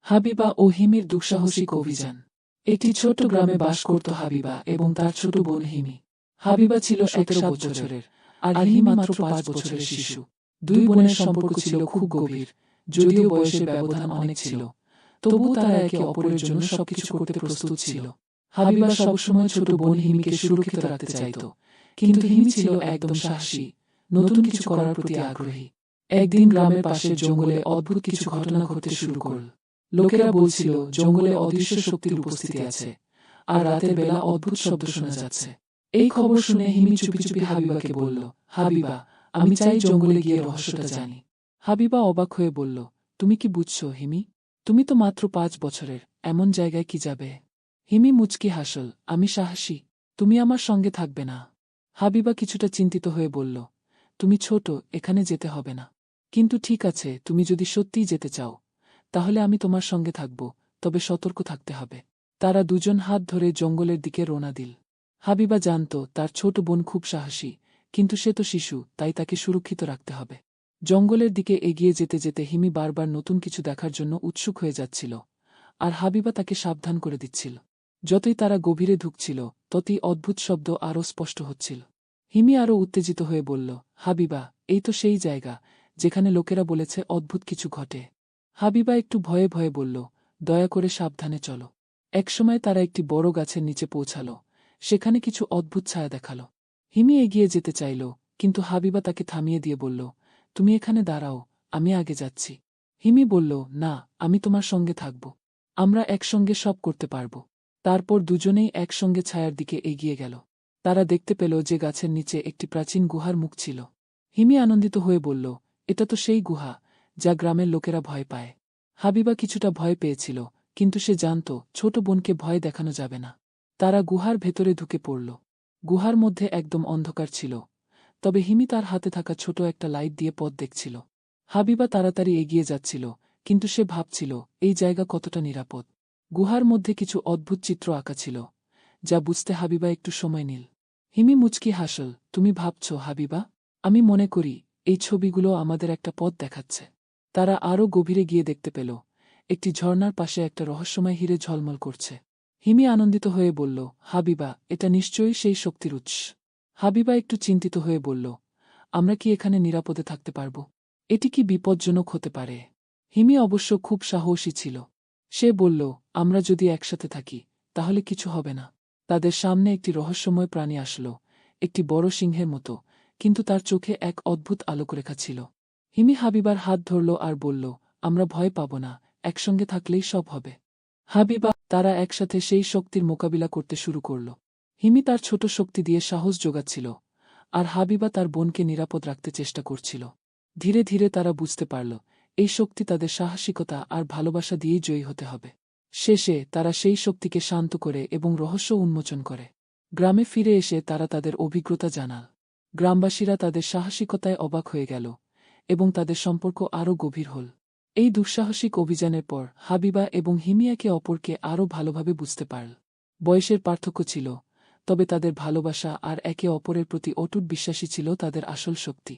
হাবিবা ও হিমির দুঃসাহসিক অভিযান। একটি ছোট্ট গ্রামে বাস করত হাবিবা এবং তার ছোট বোন হিমি। হাবিবা ছিল 17 বছরের, আর হিমি মাত্র 5 বছরের শিশু। দুই বোনের সম্পর্ক ছিল খুব গভীর, যদিও বয়সের ব্যবধান অনেক ছিল, তবু তারা একে অপরের জন্য সবকিছু করতে প্রস্তুত ছিল। হাবিবা সবসময় ছোট বোন হিমিকে সুরক্ষিত রাখতে চাইত, কিন্তু হিমি ছিল একদম সাহসী, নতুন কিছু করার প্রতি আগ্রহী। একদিন গ্রামের পাশের জঙ্গলে অদ্ভুত কিছু ঘটনা ঘটতে শুরু করল। লোকেরা বলছিল জঙ্গলে অদৃশ্য শক্তির উপস্থিতি আছে, আর রাতের বেলা অদ্ভুত শব্দ শোনা যাচ্ছে। এই খবর শুনে হিমি চুপি চুপি হাবিবাকে বলল, হাবিবা, আমি চাই জঙ্গলে গিয়ে রহস্যটা জানি। হাবিবা অবাক হয়ে বলল, তুমি কি বুঝছো হিমি? তুমি তো মাত্র 5 বছরের, এমন জায়গায় কি যাবে? হিমি মুচকি হাসল, আমি সাহসী, তুমি আমার সঙ্গে থাকবে না? হাবিবা কিছুটা চিন্তিত হয়ে বলল, তুমি ছোট, এখানে যেতে হবে না। কিন্তু ঠিক আছে, তুমি যদি সত্যিই যেতে চাও, তাহলে আমি তোমার সঙ্গে থাকব, তবে সতর্ক থাকতে হবে। তারা দুজন হাত ধরে জঙ্গলের দিকে রওনা দিল। হাবিবা জানত তার ছোট বোন খুব সাহসী, কিন্তু সে তো শিশু, তাই তাকে সুরক্ষিত রাখতে হবে। জঙ্গলের দিকে এগিয়ে যেতে যেতে হিমি বারবার নতুন কিছু দেখার জন্য উৎসুক হয়ে যাচ্ছিল, আর হাবিবা তাকে সাবধান করে দিচ্ছিল। যতই তারা গভীরে ঢুকছিল, ততই অদ্ভুত শব্দ আরও স্পষ্ট হচ্ছিল। হিমি আরও উত্তেজিত হয়ে বলল, হাবিবা, এই তো সেই জায়গা যেখানে লোকেরা বলেছে অদ্ভুত কিছু ঘটে। হাবিবা একটু ভয়ে ভয়ে বলল, দয়া করে সাবধানে চলো। একসময় তারা একটি বড় গাছের নিচে পৌঁছাল। সেখানে কিছু অদ্ভুত ছায়া দেখাল। হিমি এগিয়ে যেতে চাইল, কিন্তু হাবিবা তাকে থামিয়ে দিয়ে বলল, তুমি এখানে দাঁড়াও, আমি আগে যাচ্ছি। হিমি বলল, না, আমি তোমার সঙ্গে থাকব। আমরা একসঙ্গে সব করতে পারব। তারপর দুজনেই একসঙ্গে ছায়ার দিকে এগিয়ে গেল। তারা দেখতে পেল যে গাছের নিচে একটি প্রাচীন গুহার মুখ ছিল। হিমি আনন্দিত হয়ে বলল, এটা তো সেই গুহা যা গ্রামের লোকেরা ভয় পায়। হাবিবা কিছুটা ভয় পেয়েছিল, কিন্তু সে জানত ছোট বোনকে ভয় দেখানো যাবে না। তারা গুহার ভেতরে ঢুকে পড়ল। গুহার মধ্যে একদম অন্ধকার ছিল, তবে হিমি তার হাতে থাকা ছোট একটা লাইট দিয়ে পথ দেখছিল। হাবিবা তাড়াতাড়ি এগিয়ে যাচ্ছিল, কিন্তু সে ভাবছিল এই জায়গা কতটা নিরাপদ। গুহার মধ্যে কিছু অদ্ভুত চিত্র আঁকা ছিল, যা বুঝতে হাবিবা একটু সময় নিল। হিমি মুচকি হাসল, তুমি ভাবছ হাবিবা? আমি মনে করি এই ছবিগুলো আমাদের একটা পথ দেখাচ্ছে। তারা আরও গভীরে গিয়ে দেখতে পেল একটি ঝর্ণার পাশে একটা রহস্যময় হীরে ঝলমল করছে। হিমি আনন্দিত হয়ে বলল, হাবিবা, এটা নিশ্চয়ই সেই শক্তির উৎস। হাবিবা একটু চিন্তিত হয়ে বলল, আমরা কি এখানে নিরাপদে থাকতে পারব? এটি কি বিপজ্জনক হতে পারে? হিমি অবশ্য খুব সাহসী ছিল। সে বলল, আমরা যদি একসাথে থাকি, তাহলে কিছু হবে না। তাদের সামনে একটি রহস্যময় প্রাণী আসলো, একটি বড় সিংহের মতো, কিন্তু তার চোখে এক অদ্ভুত আলোকরেখা ছিল। হিমি হাবিবার হাত ধরল আর বলল, আমরা ভয় পাব না, একসঙ্গে থাকলেই সব হবে। হাবিবা, তারা একসাথে সেই শক্তির মোকাবিলা করতে শুরু করল। হিমি তার ছোট শক্তি দিয়ে সাহস যোগাচ্ছিল, আর হাবিবা তার বোনকে নিরাপদ রাখতে চেষ্টা করছিল। ধীরে ধীরে তারা বুঝতে পারল এই শক্তি তাদের সাহসিকতা আর ভালোবাসা দিয়েই জয়ী হতে হবে। শেষে তারা সেই শক্তিকে শান্ত করে এবং রহস্য উন্মোচন করে। গ্রামে ফিরে এসে তারা তাদের অভিজ্ঞতা জানাল। গ্রামবাসীরা তাদের সাহসিকতায় অবাক হয়ে গেল, এবং তাদের সম্পর্ক আরও গভীর হল। এই দুঃসাহসিক অভিযানের পর হাবিবা এবং হিমি একে অপরকে আরও ভালোভাবে বুঝতে পারল। বয়সের পার্থক্য ছিল, তবে তাদের ভালোবাসা আর একে অপরের প্রতি অটুট বিশ্বাসী ছিল তাদের আসল শক্তি।